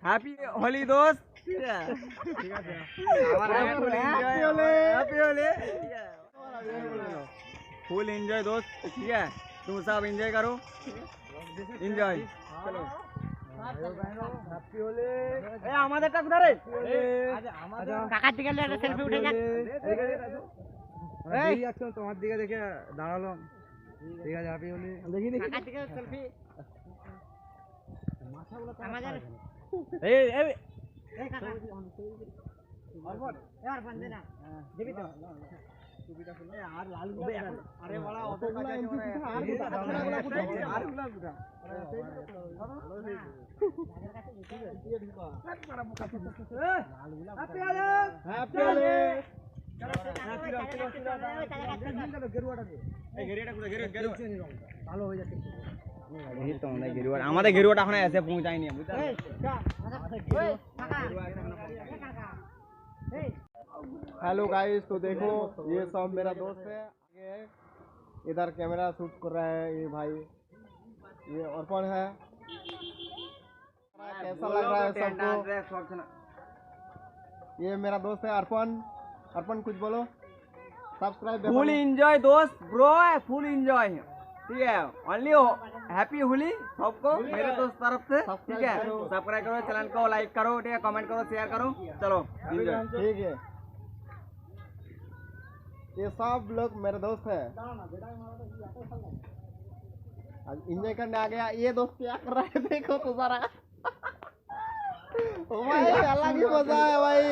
Happy Holi दोस्त। ठीक है फुल एंजॉय दोस्त। ठीक है तुम सब एंजॉय करो एंजॉय। चलो আমাদেরটা কোথায় রে? কাকার দিকে সেলফি উঠে যাক। এই অ্যাকশন তোমার দিকে দেখে দাঁড়ালাম। ঠিক আছে হ্যাপি হোলি দেখি দেখি কাকার দিকে সেলফি। মাথাগুলো আমাদের এই এই এই কাকা यार बंदे ना देखी तो टोपीটা খুলে আর লাল গুলো আরে বড়া অত কাছে আর গুলা গুলা হ্যাপি হোলি হ্যাপি হোলি ভালো হয়ে যাচ্ছে আমাদের গেরুয়াটা এখন এসে পৌঁছায়নি বুঝতে हेलो गाइस तो देखो ये सब मेरा दोस्त है इधर कैमरा शूट कर रहा है ये भाई ये अर्पण है। कैसा लग रहा है सबको? ये मेरा दोस्त है अर्पण। अर्पण कुछ बोलो। सब्सक्राइब फुल एंजॉय दोस्त ब्रो फुल एंजॉय। ठीक है ओनली हैप्पी होली सबको मेरे दोस्त तरफ से। ठीक है सब्सक्राइब करो चैनल को लाइक करो ठीक है कमेंट करो शेयर करो। चलो ठीक है ये सब लोग मेरे दोस्त है। एंजॉय करने आ गया ये दोस्त क्या कर रहा है देखो तो सारा भाई अलग ही मजा है भाई।